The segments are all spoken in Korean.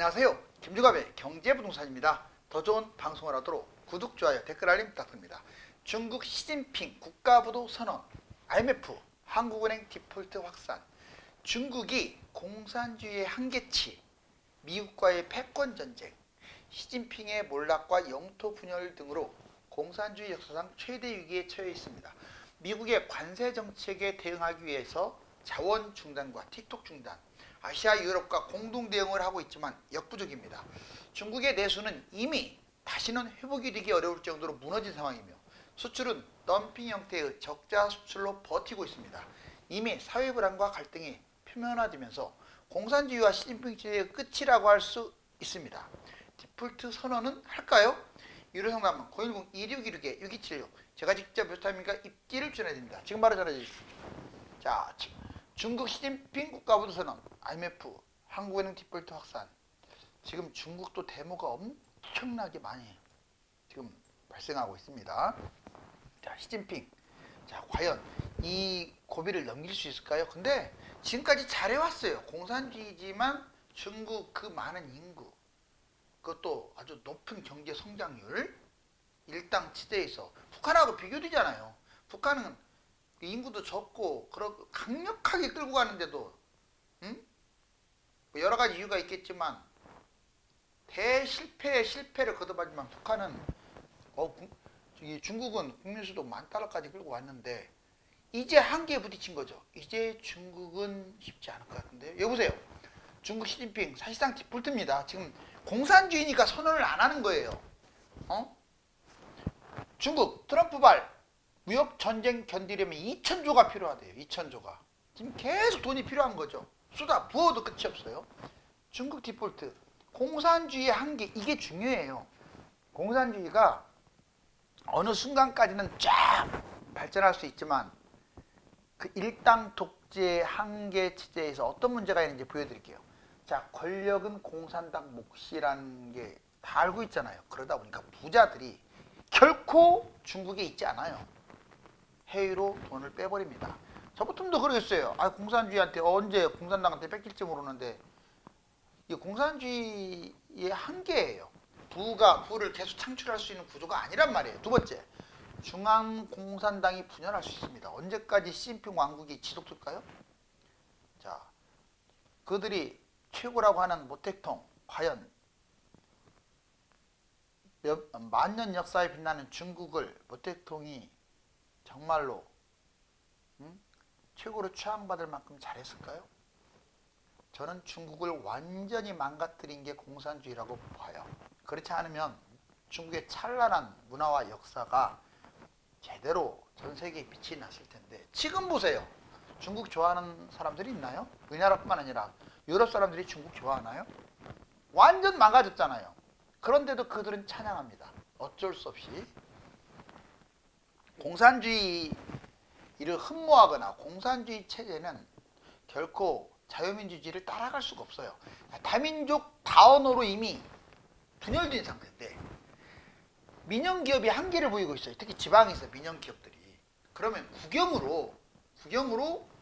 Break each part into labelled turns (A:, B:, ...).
A: 안녕하세요. 김주갑의 경제부동산입니다. 더 좋은 방송을 하도록 구독, 좋아요, 댓글 알림 부탁드립니다. 중국 시진핑 국가부도 선언, IMF, 한국은행 디폴트 확산, 중국이 공산주의의 한계치, 미국과의 패권전쟁, 시진핑의 몰락과 영토 분열 등으로 공산주의 역사상 최대 위기에 처해 있습니다. 미국의 관세 정책에 대응하기 위해서 자원 중단과 틱톡 중단, 아시아 유럽과 공동 대응을 하고 있지만 역부족입니다. 중국의 내수는 이미 다시는 회복이 되기 어려울 정도로 무너진 상황이며 수출은 덤핑 형태의 적자 수출로 버티고 있습니다. 이미 사회 불안과 갈등이 표면화되면서 공산주의와 시진핑 체제의 끝이라고 할 수 있습니다. 디폴트 선언은 할까요? 유료상담은 010-2616-6276 제가 직접 몇 타임인가 입지를 전해드립니다. 지금 바로 전해주십시오. 자, 중국 시진핑 국가부도 선언, IMF, 한국은행 디폴트 확산. 지금 중국도 데모가 엄청나게 많이 지금 발생하고 있습니다. 자, 시진핑. 자, 과연 이 고비를 넘길 수 있을까요? 근데 지금까지 잘해왔어요. 공산주의지만 중국 그 많은 인구, 그것도 아주 높은 경제 성장률, 일당 치대에서 북한하고 비교되잖아요. 북한은 인구도 적고 강력하게 끌고 가는데도 뭐 여러 가지 이유가 있겠지만 실패를 거듭하지만 북한은 중국은 국민수도 10,000달러까지 끌고 왔는데 이제 한계에 부딪힌 거죠. 이제 중국은 쉽지 않을 것 같은데요. 여보세요. 중국 시진핑 사실상 디폴트입니다. 지금 공산주의니까 선언을 안 하는 거예요. 중국 트럼프발 무역 전쟁 견디려면 2,000조가 필요하대요. 2,000조가. 지금 계속 돈이 필요한 거죠. 쏟아 부어도 끝이 없어요. 중국 디폴트. 공산주의의 한계, 이게 중요해요. 공산주의가 어느 순간까지는 쫙 발전할 수 있지만 그 일당 독재 한계 체제에서 어떤 문제가 있는지 보여드릴게요. 자, 권력은 공산당 몫이라는 게 다 알고 있잖아요. 그러다 보니까 부자들이 결코 중국에 있지 않아요. 해외로 돈을 빼버립니다. 저부터도 그러겠어요. 공산주의한테 언제 공산당한테 뺏길지 모르는데 이 공산주의의 한계예요. 부를 계속 창출할 수 있는 구조가 아니란 말이에요. 두 번째, 중앙공산당이 분열할 수 있습니다. 언제까지 시진핑 왕국이 지속될까요? 자, 그들이 최고라고 하는 모택동, 과연 만년 역사에 빛나는 중국을 모택동이 정말로 최고로 추앙받을 만큼 잘했을까요? 저는 중국을 완전히 망가뜨린 게 공산주의라고 봐요. 그렇지 않으면 중국의 찬란한 문화와 역사가 제대로 전 세계에 빛이 났을 텐데 지금 보세요. 중국 좋아하는 사람들이 있나요? 우리나라뿐만 아니라 유럽 사람들이 중국 좋아하나요? 완전 망가졌잖아요. 그런데도 그들은 찬양합니다. 어쩔 수 없이 공산주의를 흠모하거나 공산주의 체제는 결코 자유민주주의를 따라갈 수가 없어요. 다민족 다언어로 이미 분열된 상태인데 민영기업이 한계를 보이고 있어요. 특히 지방에서 민영기업들이. 그러면 국영으로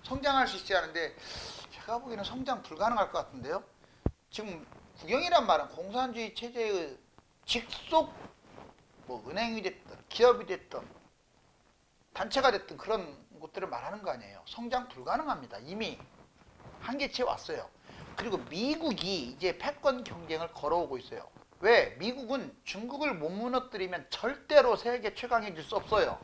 A: 성장할 수 있어야 하는데 제가 보기에는 성장 불가능할 것 같은데요. 지금 국영이란 말은 공산주의 체제의 직속 은행이 됐든 기업이 됐든 단체가 됐든 그런 것들을 말하는 거 아니에요. 성장 불가능합니다. 이미 한계치에 왔어요. 그리고 미국이 이제 패권 경쟁을 걸어오고 있어요. 왜? 미국은 중국을 못 무너뜨리면 절대로 세계 최강해질 수 없어요.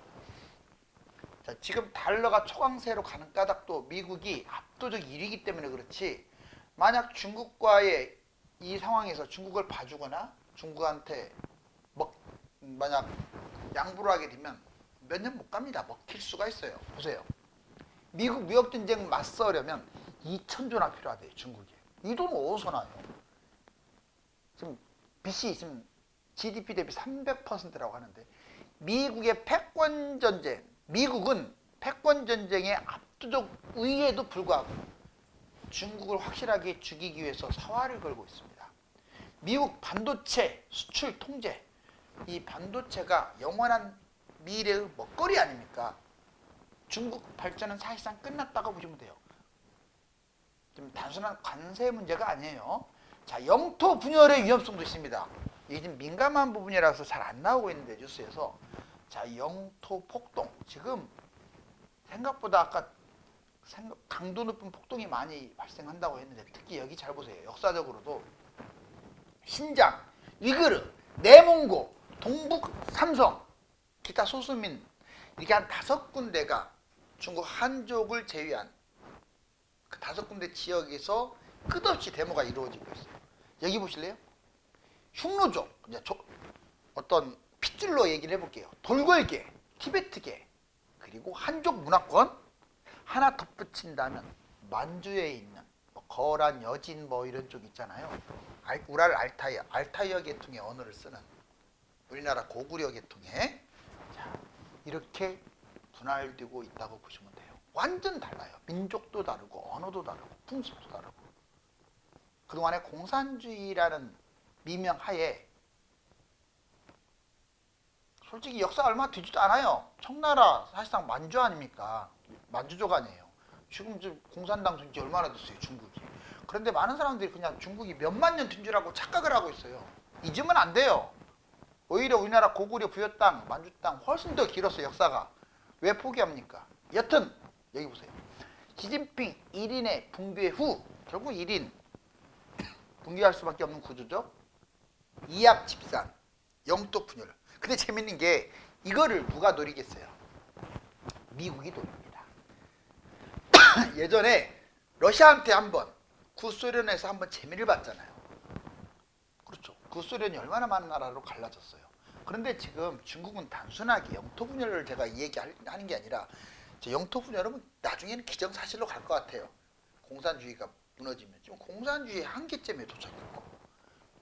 A: 자, 지금 달러가 초강세로 가는 까닭도 미국이 압도적 1위이기 때문에 그렇지, 만약 중국과의 이 상황에서 중국을 봐주거나 중국한테 만약 양보를 하게 되면 몇 년 못 갑니다. 먹힐 수가 있어요. 보세요. 미국 무역전쟁 맞서려면 2,000조나 필요하대요. 중국에. 이 돈 어디서 나요? 지금 빚이 지금 GDP 대비 300%라고 하는데 미국의 패권전쟁, 미국은 패권전쟁의 압도적 우위에도 불구하고 중국을 확실하게 죽이기 위해서 사활을 걸고 있습니다. 미국 반도체 수출 통제, 이 반도체가 영원한 미래의 먹거리 아닙니까? 중국 발전은 사실상 끝났다고 보시면 돼요. 좀 단순한 관세 문제가 아니에요. 자, 영토 분열의 위험성도 있습니다. 이게 지금 민감한 부분이라서 잘 안 나오고 있는데 뉴스에서 자, 영토 폭동 지금 생각보다 아까 강도 높은 폭동이 많이 발생한다고 했는데 특히 여기 잘 보세요. 역사적으로도 신장, 위그르, 내몽고, 동북 삼성, 기타 소수민 이렇게 한 5군데가 중국 한족을 제외한 그 5군데 지역에서 끝없이 데모가 이루어지고 있어요. 여기 보실래요? 흉노족, 어떤 핏줄로 얘기를 해볼게요. 돌궐계, 티베트계, 그리고 한족 문화권 하나 덧붙인다면 만주에 있는 거란, 여진 이런 쪽 있잖아요. 우랄 알타이어 계통의 언어를 쓰는 우리나라 고구려 계통의 자, 이렇게 분할되고 있다고 보시면 돼요. 완전 달라요. 민족도 다르고 언어도 다르고 풍습도 다르고. 그동안에 공산주의라는 미명 하에 솔직히 역사 얼마 되지도 않아요. 청나라 사실상 만주 아닙니까? 만주족 아니에요. 지금 공산당 된지 얼마나 됐어요, 중국이. 그런데 많은 사람들이 그냥 중국이 몇만 년 된 줄 알고 착각을 하고 있어요. 잊으면 안 돼요. 오히려 우리나라 고구려 부여 땅, 만주 땅 훨씬 더 길었어요, 역사가. 왜 포기합니까? 여튼 여기 보세요. 시진핑 1인의 붕괴 후 결국 1인 붕괴할 수밖에 없는 구조죠. 이합 집산, 영토 분열. 근데 재밌는 게 이거를 누가 노리겠어요? 미국이 노립니다. 예전에 러시아한테 한번 구소련에서 한번 재미를 봤잖아요. 그렇죠. 구소련이 얼마나 많은 나라로 갈라졌어요. 그런데 지금 중국은 단순하게 영토 분열을 제가 얘기하는 게 아니라 영토 분열은 나중에는 기정사실로 갈 것 같아요. 공산주의가 무너지면. 지금 공산주의 한계점에 도착했고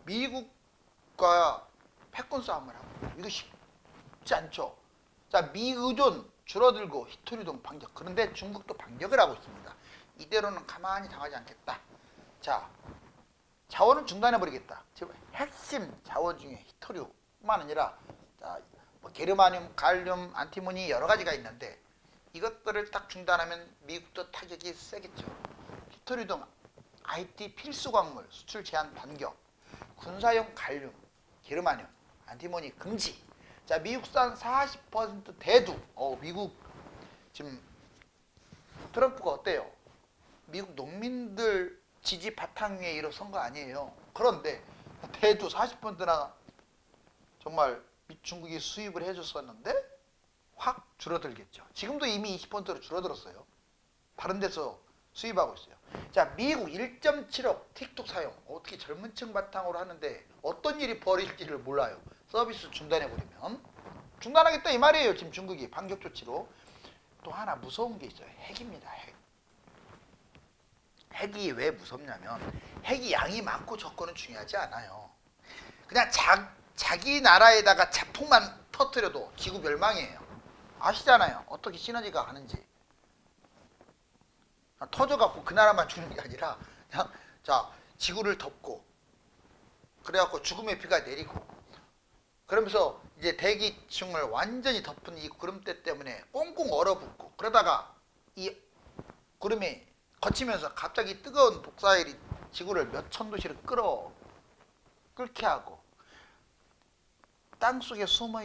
A: 미국과 패권 싸움을 하고 이거 쉽지 않죠. 자, 미의존 줄어들고 히토류동 반격. 그런데 중국도 반격을 하고 있습니다. 이대로는 가만히 당하지 않겠다. 자, 자원을 중단해버리겠다. 지금 핵심 자원 중에 히토류뿐만 아니라 게르마늄, 갈륨, 안티모니 여러 가지가 있는데 이것들을 딱 중단하면 미국도 타격이 세겠죠. 히토류 등 IT 필수 광물 수출 제한 반격, 군사용 갈륨, 게르마늄, 안티모니 금지. 자, 미국산 40% 대두. 미국 지금 트럼프가 어때요? 미국 농민들 지지 바탕 위에 일어선 거 아니에요. 그런데 대두 40%나 정말 중국이 수입을 해줬었는데 확 줄어들겠죠. 지금도 이미 20%로 줄어들었어요. 다른 데서 수입하고 있어요. 자, 미국 1.7억 틱톡 사용. 어떻게 젊은 층 바탕으로 하는데 어떤 일이 벌일지를 몰라요. 서비스 중단해버리면. 중단하겠다 이 말이에요. 지금 중국이 반격 조치로. 또 하나 무서운 게 있어요. 핵입니다. 핵. 핵이 왜 무섭냐면 핵이 양이 많고 적고는 중요하지 않아요. 그냥 자기 나라에다가 자폭만 터뜨려도 지구 멸망이에요. 아시잖아요. 어떻게 시너지가 가는지. 터져갖고 그 나라만 죽는 게 아니라 그냥 지구를 덮고 그래갖고 죽음의 비가 내리고 그러면서 이제 대기층을 완전히 덮은 이 구름대 때문에 꽁꽁 얼어붙고 그러다가 이 구름이 거치면서 갑자기 뜨거운 독사일이 지구를 몇천 도시를 끓게 하고 땅속에 숨어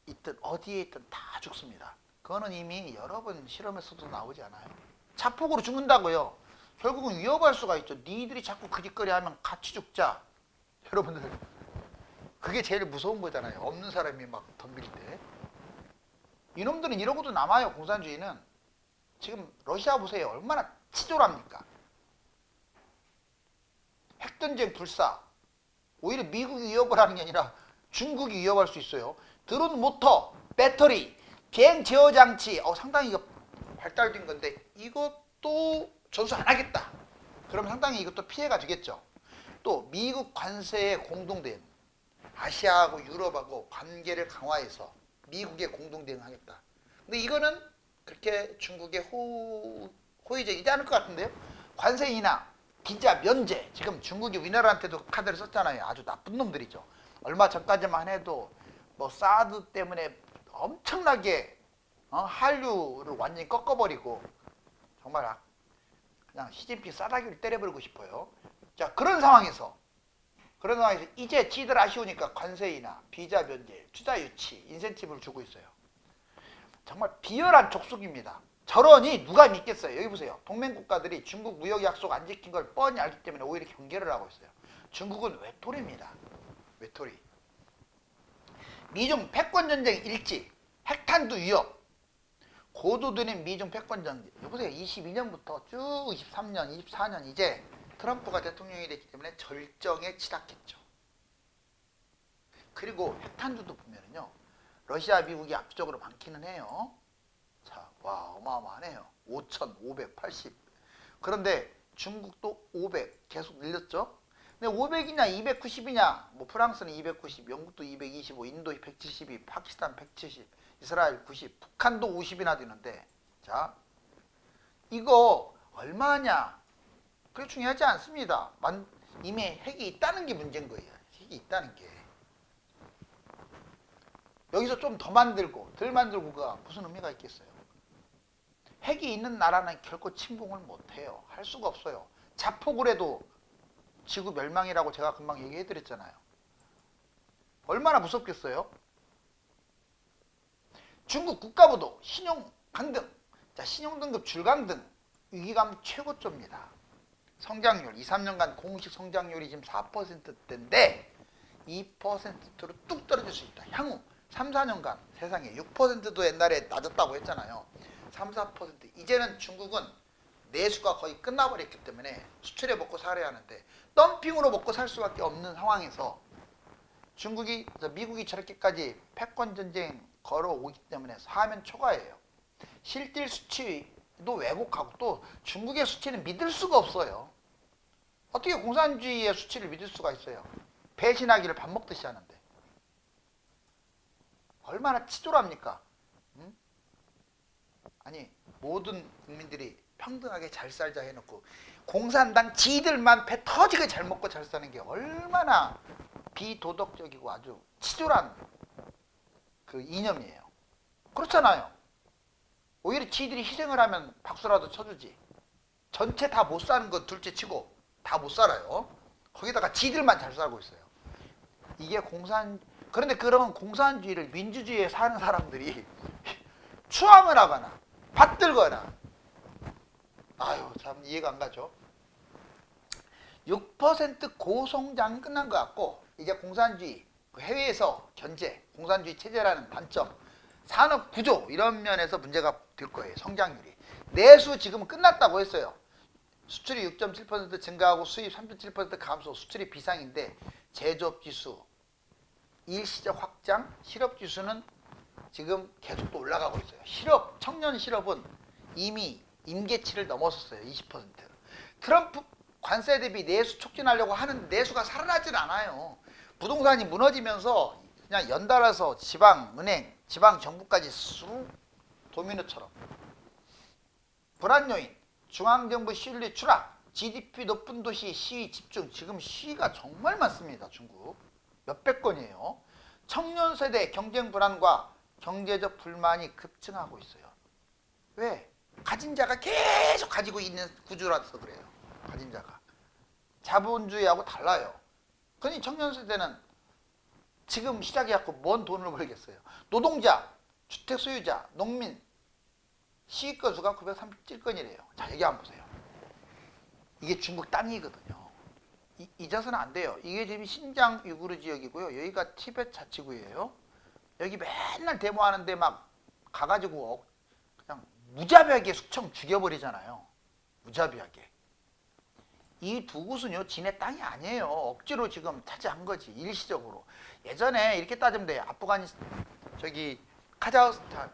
A: 있든 어디에 있든 다 죽습니다. 그거는 이미 여러 번 실험에서도 나오지 않아요. 자폭으로 죽는다고요. 결국은 위협할 수가 있죠. 니들이 자꾸 그짓거리 하면 같이 죽자. 여러분들 그게 제일 무서운 거잖아요. 없는 사람이 막 덤빌 때. 이놈들은 이러고도 남아요. 공산주의는. 지금 러시아 보세요. 얼마나 치졸합니까? 핵전쟁 불사. 오히려 미국이 위협을 하는 게 아니라 중국이 위협할 수 있어요. 드론 모터, 배터리, 비행 제어 장치. 상당히 이거 발달된 건데 이것도 전수 안 하겠다. 그럼 상당히 이것도 피해가 되겠죠. 또 미국 관세에 공동대응. 아시아하고 유럽하고 관계를 강화해서 미국에 공동대응하겠다. 근데 이거는 그렇게 중국에 호의적이지 않을 것 같은데요. 관세 인하, 비자 면제. 지금 중국이 우리나라한테도 카드를 썼잖아요. 아주 나쁜 놈들이죠. 얼마 전까지만 해도 사드 때문에 엄청나게 한류를 완전히 꺾어버리고 정말 그냥 시진핑 싸다기를 때려버리고 싶어요. 자, 그런 상황에서 그런 상황에서 이제 지들 아쉬우니까 관세이나 비자 면제, 투자 유치, 인센티브를 주고 있어요. 정말 비열한 족속입니다. 저러니 누가 믿겠어요. 여기 보세요. 동맹국가들이 중국 무역 약속 안 지킨 걸 뻔히 알기 때문에 오히려 경계를 하고 있어요. 중국은 외톨이입니다. 외톨이. 미중 패권전쟁 일지, 핵탄두 위협, 고도되는 미중 패권전쟁. 여보세요. 22년부터 쭉 23년, 24년 이제 트럼프가 대통령이 됐기 때문에 절정에 치닫겠죠. 그리고 핵탄두도 보면은요. 러시아, 미국이 압도적으로 많기는 해요. 자, 와, 어마어마하네요. 5,580. 그런데 중국도 500 계속 늘렸죠. 근데 500이냐 290이냐, 뭐 프랑스는 290, 영국도 225, 인도 172, 파키스탄 170, 이스라엘 90, 북한도 50이나 되는데, 자, 이거 얼마냐? 그게 중요하지 않습니다. 이미 핵이 있다는 게 문제인 거예요. 핵이 있다는 게. 여기서 좀 더 만들고 덜 만들고가 무슨 의미가 있겠어요? 핵이 있는 나라는 결코 침공을 못해요. 할 수가 없어요. 자폭을 해도 지구 멸망이라고 제가 금방 얘기해드렸잖아요. 얼마나 무섭겠어요? 중국 국가부도 신용 강등, 자, 신용등급 줄강등, 위기감 최고조입니다. 성장률 2, 3년간 공식 성장률이 지금 4%대인데 2%로 뚝 떨어질 수 있다. 향후 3, 4년간 세상에 6%도 옛날에 낮았다고 했잖아요. 3, 4%. 이제는 중국은 내수가 거의 끝나버렸기 때문에 수출에 먹고 살아야 하는데 덤핑으로 먹고 살 수밖에 없는 상황에서 미국이 저렇게까지 패권 전쟁 걸어오기 때문에 사면 초과예요. 실질 수치도 왜곡하고 또 중국의 수치는 믿을 수가 없어요. 어떻게 공산주의의 수치를 믿을 수가 있어요? 배신하기를 밥 먹듯이 하는데. 얼마나 치졸합니까? 응? 아니, 모든 국민들이 평등하게 잘 살자 해놓고 공산당 지들만 배 터지게 잘 먹고 잘 사는 게 얼마나 비도덕적이고 아주 치졸한 그 이념이에요. 그렇잖아요. 오히려 지들이 희생을 하면 박수라도 쳐주지. 전체 다 못 사는 건 둘째 치고 다 못 살아요. 거기다가 지들만 잘 살고 있어요. 이게 그런데 그런 공산주의를 민주주의에 사는 사람들이 추앙을 하거나 받들거나, 아유 참 이해가 안 가죠. 6% 고성장은 끝난 것 같고 이제 공산주의, 해외에서 견제, 공산주의 체제라는 단점, 산업 구조 이런 면에서 문제가 될 거예요. 성장률이. 내수 지금 끝났다고 했어요. 수출이 6.7% 증가하고 수입 3.7% 감소, 수출이 비상인데 제조업 지수, 일시적 확장, 실업 지수는 지금 계속 또 올라가고 있어요. 청년 실업은 이미 임계치를 넘어섰어요. 20%. 트럼프 관세 대비 내수 촉진하려고 하는데 내수가 살아나질 않아요. 부동산이 무너지면서 그냥 연달아서 지방은행, 지방정부까지 쑥 도미노처럼. 불안 요인, 중앙정부 시율리 추락, GDP 높은 도시 시위 집중. 지금 시위가 정말 많습니다. 중국. 몇백 건이에요. 청년 세대 경쟁 불안과 경제적 불만이 급증하고 있어요. 왜? 가진 자가 계속 가지고 있는 구조라서 그래요. 가진 자가. 자본주의하고 달라요. 그러니 청년 세대는 지금 시작해갖고 뭔 돈을 벌겠어요. 노동자, 주택 소유자, 농민, 시위 건수가 937건이래요. 자, 여기 한번 보세요. 이게 중국 땅이거든요. 잊어서는 안 돼요. 이게 지금 신장 유구르 지역이고요. 여기가 티베트 자치구예요. 여기 맨날 데모하는데 막 가가지고 그냥 무자비하게 숙청 죽여버리잖아요. 무자비하게. 이 두 곳은요, 지네 땅이 아니에요. 억지로 지금 차지한 거지, 일시적으로. 예전에 이렇게 따지면 돼요. 카자흐스탄,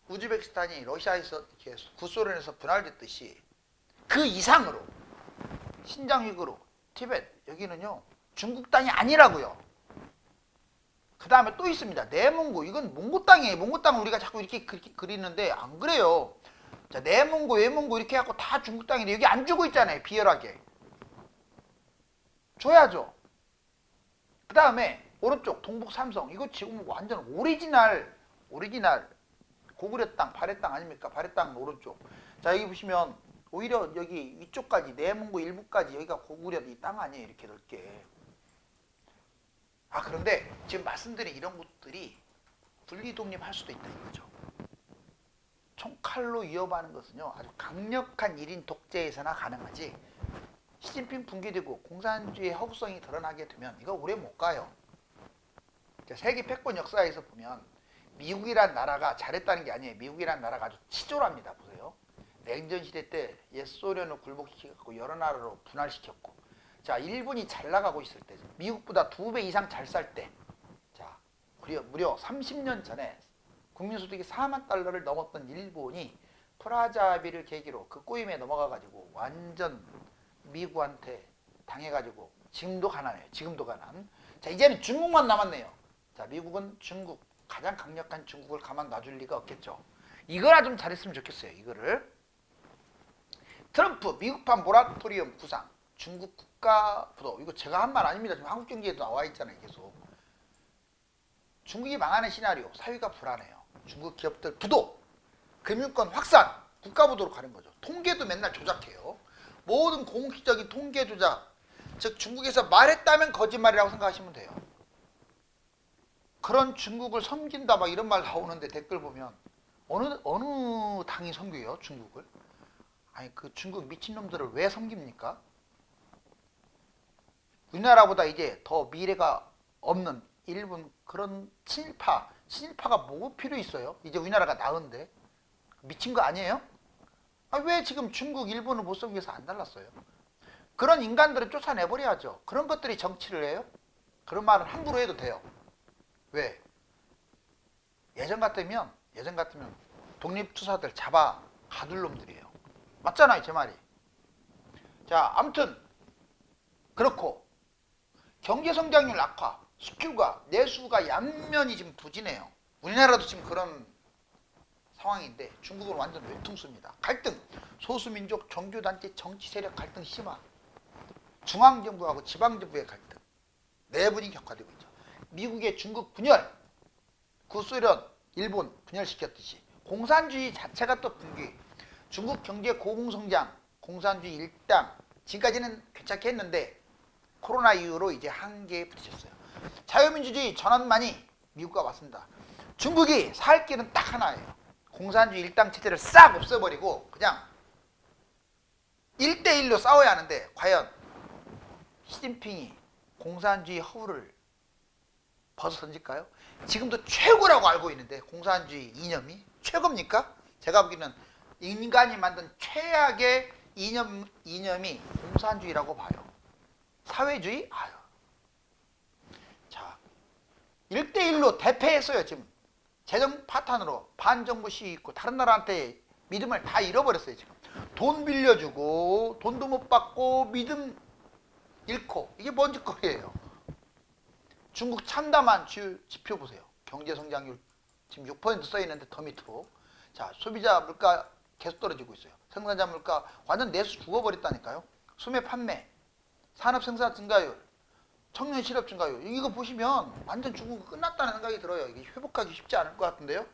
A: 우즈베키스탄이 러시아에서 이렇게 구소련에서 분할됐듯이 그 이상으로 신장 위구르, 티베트, 여기는요 중국 땅이 아니라고요. 그 다음에 또 있습니다. 내몽고, 이건 몽고 땅이에요. 몽고 땅은 우리가 자꾸 이렇게 그리는데 안 그래요. 자, 내몽고, 외몽고 이렇게 해갖고 다 중국 땅인데 여기 안 주고 있잖아요. 비열하게. 줘야죠. 그 다음에 오른쪽 동북 삼성, 이거 지금 완전 오리지널 고구려 땅, 발해 땅 아닙니까? 발해 땅 오른쪽. 자, 여기 보시면 오히려 여기 위쪽까지 내몽고 일부까지 여기가 고구려 이 땅 아니에요. 이렇게 넓게. 그런데 지금 말씀드린 이런 것들이 분리 독립할 수도 있다 이거죠. 총칼로 위협하는 것은요 아주 강력한 1인 독재에서나 가능하지, 시진핑 붕괴되고 공산주의의 허구성이 드러나게 되면 이거 오래 못 가요. 세계 패권 역사에서 보면 미국이란 나라가 잘했다는 게 아니에요. 미국이란 나라가 아주 치졸합니다. 보세요. 냉전 시대 때 옛 소련을 굴복시켰고 여러 나라로 분할시켰고, 자 일본이 잘 나가고 있을 때, 미국보다 2배 이상 잘 살 때, 자 무려 30년 전에 국민소득이 4만 달러를 넘었던 일본이 프라자 합의를 계기로 그 꼬임에 넘어가가지고 완전 미국한테 당해가지고 지금도 가난해요. 지금도 가난. 자 이제는 중국만 남았네요. 자 미국은 중국, 가장 강력한 중국을 가만 놔줄 리가 없겠죠. 이거나 좀 잘했으면 좋겠어요. 이거를. 트럼프 미국판 모라토리엄 구상, 중국 국가 부도. 이거 제가 한 말 아닙니다. 지금 한국경제에도 나와 있잖아요. 계속. 중국이 망하는 시나리오, 사회가 불안해요. 중국 기업들 부도, 금융권 확산, 국가 부도로 가는 거죠. 통계도 맨날 조작해요. 모든 공식적인 통계 조작, 즉 중국에서 말했다면 거짓말이라고 생각하시면 돼요. 그런 중국을 섬긴다 막 이런 말 나오는데 댓글 보면 어느 당이 섬겨요 중국을? 아니 그 중국 미친놈들을 왜 섬깁니까? 우리나라보다 이제 더 미래가 없는 일본 그런 친일파가 뭐 필요 있어요? 이제 우리나라가 나은데 미친 거 아니에요? 왜 지금 중국, 일본을 못 섬겨서 안 달랐어요? 그런 인간들을 쫓아내버려야죠. 그런 것들이 정치를 해요? 그런 말은 함부로 해도 돼요. 왜? 예전 같으면 독립투사들 잡아 가둘 놈들이에요. 맞잖아요, 제 말이. 자, 아무튼 그렇고 경제성장률 악화, 수출과 내수가 양면이 지금 부진해요. 우리나라도 지금 그런 상황인데 중국은 완전 외통수입니다. 갈등, 소수민족, 종교단체, 정치세력 갈등 심화, 중앙정부하고 지방정부의 갈등, 내분이 격화되고 있죠. 미국의 중국 분열, 구소련, 일본 분열시켰듯이 공산주의 자체가 또 붕괴. 중국 경제 고공성장, 공산주의 일당, 지금까지는 괜찮게 했는데 코로나 이후로 이제 한계에 부딪혔어요. 자유민주주의 전환만이 미국과 맞습니다. 중국이 살 길은 딱 하나예요. 공산주의 일당 체제를 싹 없애버리고 그냥 1대1로 싸워야 하는데 과연 시진핑이 공산주의 허울을 벗어던질까요? 지금도 최고라고 알고 있는데 공산주의 이념이 최고입니까? 제가 보기에는 인간이 만든 최악의 이념이 공산주의라고 봐요. 사회주의? 자, 1대1로 대패했어요. 지금 재정 파탄으로 반정부 시위 있고 다른 나라한테 믿음을 다 잃어버렸어요. 지금 돈 빌려주고 돈도 못 받고 믿음 잃고, 이게 뭔 짓거리예요. 중국 참담한 지표 보세요. 경제성장률 지금 6% 써있는데 더 밑으로. 자, 소비자 물가 계속 떨어지고 있어요. 생산자 물가 완전 내수 죽어버렸다니까요. 소매 판매, 산업 생산 증가율, 청년 실업 증가율, 이거 보시면 완전 중국 끝났다는 생각이 들어요. 이게 회복하기 쉽지 않을 것 같은데요.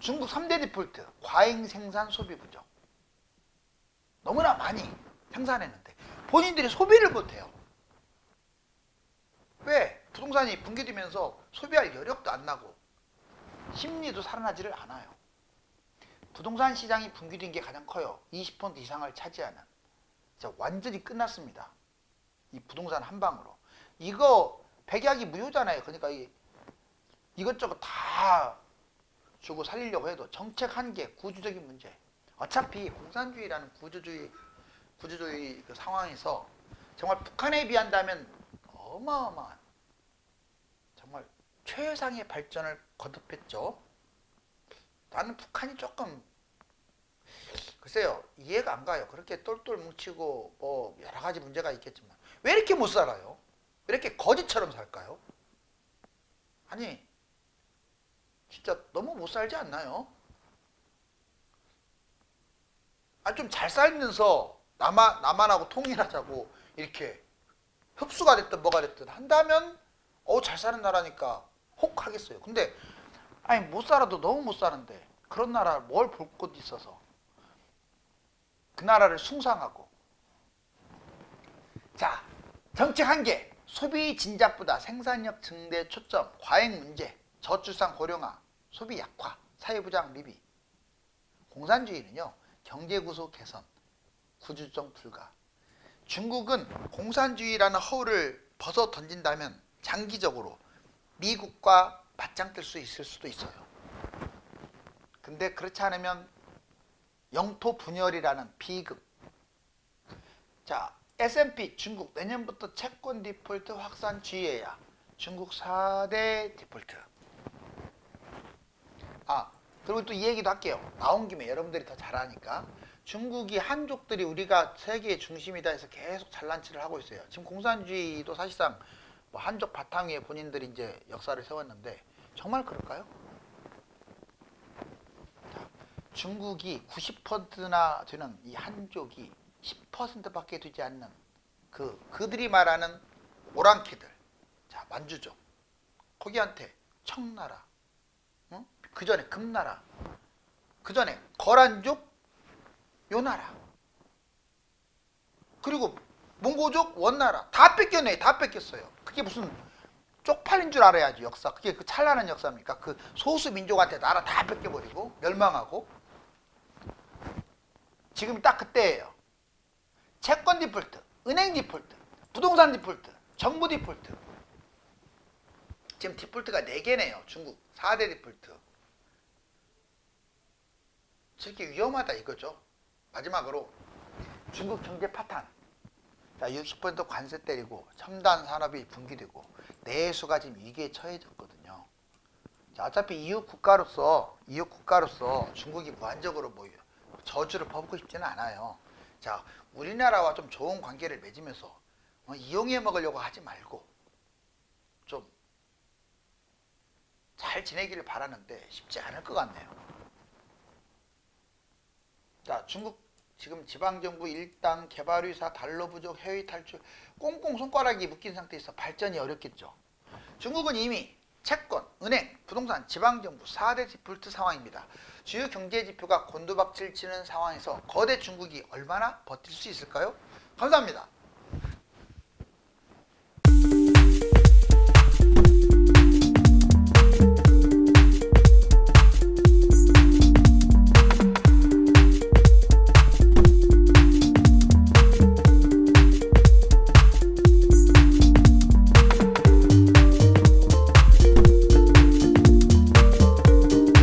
A: 중국 3대 디폴트, 과잉 생산 소비 부정. 너무나 많이 생산했는데 본인들이 소비를 못해요. 왜? 부동산이 붕괴되면서 소비할 여력도 안 나고 심리도 살아나지를 않아요. 부동산 시장이 붕괴된 게 가장 커요. 20% 이상을 차지하는. 진짜 완전히 끝났습니다. 이 부동산 한 방으로. 이거 백약이 무효잖아요. 그러니까 이것저것 다 주고 살리려고 해도 정책 한계, 구조적인 문제. 어차피 공산주의라는 구조주의 그 상황에서 정말 북한에 비한다면 어마어마한 정말 최상의 발전을 거듭했죠. 나는 북한이 조금 글쎄요, 이해가 안 가요. 그렇게 똘똘 뭉치고 뭐 여러 가지 문제가 있겠지만 왜 이렇게 못 살아요? 왜 이렇게 거지처럼 살까요? 아니 진짜 너무 못 살지 않나요? 좀 잘 살면서 남한하고 통일하자고 이렇게 흡수가 됐든 뭐가 됐든 한다면 잘 사는 나라니까 혹 하겠어요. 근데 아니 못 살아도 너무 못 사는데 그런 나라 뭘 볼 곳 있어서 그 나라를 숭상하고. 자, 정책 한계, 소비 진작보다 생산력 증대 초점, 과잉 문제, 저출산 고령화, 소비 약화, 사회부장 미비. 공산주의는요, 경제 구조 개선, 구조조정 불가. 중국은 공산주의라는 허울을 벗어 던진다면 장기적으로 미국과 맞짱 뜰 수 있을 수도 있어요. 근데 그렇지 않으면 영토 분열이라는 비극. 자, S&P 중국 내년부터 채권 디폴트 확산 주의해야. 중국 4대 디폴트. 그리고 또 이 얘기도 할게요. 나온 김에 여러분들이 더 잘 아니까. 중국이 한족들이 우리가 세계의 중심이다 해서 계속 잘난치를 하고 있어요. 지금 공산주의도 사실상 뭐 한족 바탕 위에 본인들이 이제 역사를 세웠는데 정말 그럴까요? 자, 중국이 90%나 되는 이 한족이 10%밖에 되지 않는 그들이 말하는 오랑캐들. 자, 만주족. 거기한테 청나라. 응? 그 전에 금나라. 그 전에 거란족 요나라. 그리고 몽고족 원나라. 다 뺏겼네. 다 뺏겼어요. 그게 무슨 쪽팔린 줄 알아야지 역사. 그게 그 찬란한 역사입니까? 그 소수 민족한테 나라 다 뺏겨버리고 멸망하고. 지금 딱 그때예요. 채권 디폴트, 은행 디폴트, 부동산 디폴트, 정부 디폴트. 지금 디폴트가 4개네요. 중국 4대 디폴트. 저렇게 위험하다 이거죠. 마지막으로 중국 경제 파탄. 자, 60% 관세 때리고 첨단 산업이 붕괴되고 내수가 지금 위기에 처해졌거든요. 자, 어차피 이웃 국가로서 중국이 무한적으로 뭐 저주를 퍼붓고 싶지는 않아요. 자, 우리나라와 좀 좋은 관계를 맺으면서 이용해 먹으려고 하지 말고 좀 잘 지내기를 바라는데 쉽지 않을 것 같네요. 자, 중국 지금 지방정부 일당 개발위사 달러 부족 해외 탈출 꽁꽁 손가락이 묶인 상태에서 발전이 어렵겠죠. 중국은 이미 채권, 은행, 부동산, 지방정부 4대 디폴트 상황입니다. 주요 경제지표가 곤두박질 치는 상황에서 거대 중국이 얼마나 버틸 수 있을까요? 감사합니다.